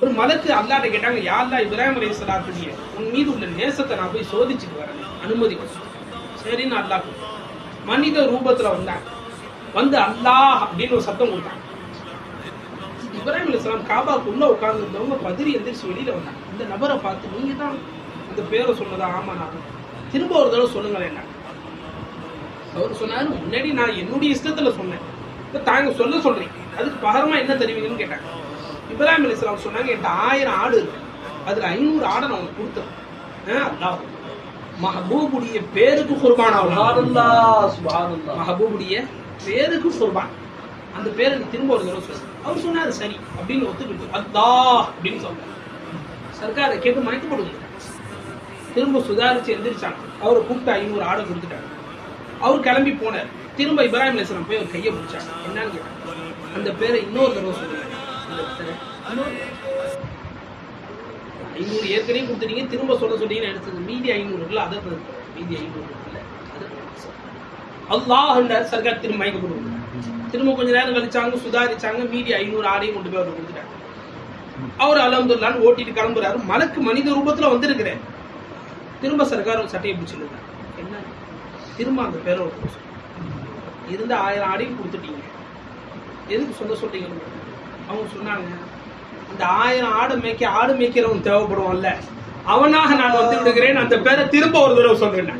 ஒரு மலக்கு அல்லாட்ட கேட்டாங்க, யா அல்லாஹ் இப்ராஹிம் அலைஹிஸ்ஸலாத்துடைய உன் மீது உள்ள நேசத்தை நான் போய் சோதிச்சுட்டு வரேன், அனுமதி கொடு. சரின்னு அல்லாஹ் மனித ரூபத்துல வந்தாங்க. வந்து அல்லாஹ் அப்படின்னு ஒரு சத்தம் கொடுத்தாங்க. இப்ராஹிம் அலைஹிஸ்ஸலாம் காபாக்குள்ள உட்கார்ந்து இருந்தவங்க பதறி எந்திரிச்சு வெளியில வந்தாங்க. இந்த நபரை பார்த்து, நீங்க தான் அந்த பேரை சொன்னதா? ஆமா நான். திரும்ப ஒரு தடவை சொல்லுங்களேன் என்ன. அவர் சொன்னாரு, முன்னாடி நான் என்னுடைய இஷ்டத்துல சொன்னேன், இப்ப தாங்க சொல்றீங்க, அதுக்கு பகரமா என்ன தருவீங்கன்னு கேட்டாங்க. இப்ராஹிம் அலைஹிஸ்ஸலாம் சொன்னாங்க, என்கிட்ட 1000 ஆடு இருக்கு, அதுல 500 ஆடை நான் உங்களுக்கு கொடுத்தேன். அல்லாஹ் மஹபூபுடைய பேருக்கு குர்பான் ஆகும். மஹபூபுடைய பேருக்கு குர்பான். அந்த பேரை திரும்ப ஒரு தடவை சொல்லு. அவர் சொன்னாரு சரி அப்படின்னு ஒத்துக்கிட்டு அல்லாஹ் அப்படின்னு சொன்னார். சர்க்காரை கேட்டு மயக்க போடுங்க. திரும்ப சுதாரிச்சு எந்திரிச்சாங்க. அவரை கூப்பிட்டு 500 ஆடை கொடுத்துட்டாங்க. அவர் கிளம்பி போனார். திரும்ப இப்ராஹிம் அலைஹிஸ்ஸலாம் போய் ஒரு கையை பிடிச்சாங்க. என்னன்னு கேட்டாங்க. அந்த பேரை இன்னொரு தடவை சொல்லுங்க. 500 ஏற்கனவே கொடுத்துட்டீங்க, திரும்ப சொல்றீங்கன்னு எடுத்தது. மீதி 500 இருக்குல்ல, அதை மீதி 500 இருக்குல்ல, அல்லாஹ் என்றார். சர்க்கார் திரும்ப மயக்கப்படுவாங்க. திரும்ப கொஞ்ச நேரம் கழிச்சாங்க, சுதாரிச்சாங்க. மீதி 500 ஆடையும் கொண்டு போய் அவர் கொடுத்துட்டாங்க. அவர் அல்ஹம்துலில்லாஹ்னு ஓட்டிட்டு கிளம்புறாரு. மலக்கு மனித ரூபத்துல வந்திருக்கிறேன். திரும்ப சர்க்கார் சட்டையை பிடிச்சிருந்தாங்க. என்ன திரும்ப அந்த பேரை இருந்த 1000 ஆடையும் கொடுத்துட்டீங்க, எதுக்கு சொல்றீங்க? அவங்க சொன்னாங்க, அந்த 1000 ஆடு மேய்க்கிறவன் தேவைப்படுவான்ல, அவனாக நான் வந்து விடுகிறேன், அந்த பேரை திரும்ப ஒரு தடவை சொல்றேன்.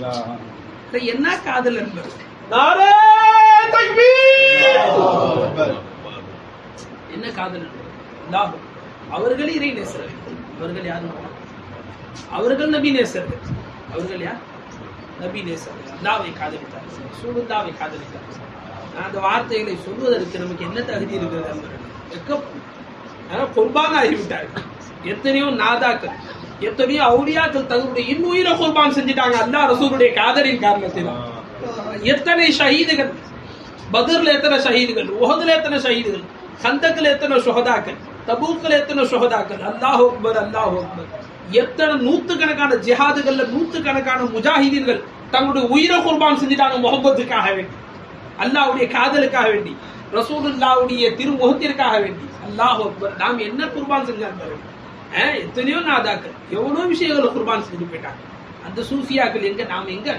என்ன காதல் என்பது? என்ன காதல்? அவர்கள் இறை நேசர்கள். அவர்கள் யாரும்? அவர்கள் நபி நேசர்கள். அவர்கள் யார்? நபி நேசர்கள். அல்லாஹ்வை காதலித்தார்கள், ரசூலுல்லாஹ்வை காதலித்தார்கள். அந்த வார்த்தைகளை சொல்வதற்கு நமக்கு என்ன தகுதி இருக்கிறது? குர்பான் ஆகிவிட்டார்கள். எத்தனையோ நாதாக்கள், எத்தனையோ அவுலியாக்கள் தங்களுடைய இன்னுயிரை குர்பான் செஞ்சுட்டாங்க அல்லாஹ் ரசூலுடைய காதலின் காரணத்தினால். எத்தனை ஷஹீதுகள், பத்ர்ல எத்தனை ஷஹீதுகள், உஹதுல எத்தனை ஷஹீதுகள், கந்தக்ல எத்தனை சுஹதாக்கள், தபூக்ல எத்தனை சுஹதாக்கள். அல்லாஹ் அக்பர், அல்லாஹ் அக்பர். எத்தனை நூற்றுக்கணக்கான ஜிஹாதுகள்ல நூற்றுக்கணக்கான முஜாஹிதீன்கள் தங்களுடைய உயிரை குர்பான் செஞ்சுட்டாங்க முஹப்பத்துக்காக வேண்டி, அல்லாஹ்வுடைய காதலுக்காக வேண்டி, ரசூலுல்லாஹ்வுடைய திருமுகத்திற்காக வேண்டி. அல்லாஹ் அக்பர். நாம் என்ன குர்பான் செஞ்சாங்க? எத்தனையோ நாதாக்கள் எவ்வளவு விஷயங்களை குர்பான் செஞ்சு போயிட்டாங்க. அந்த சூஃபியாக்கள் எங்க, நாம் எங்க?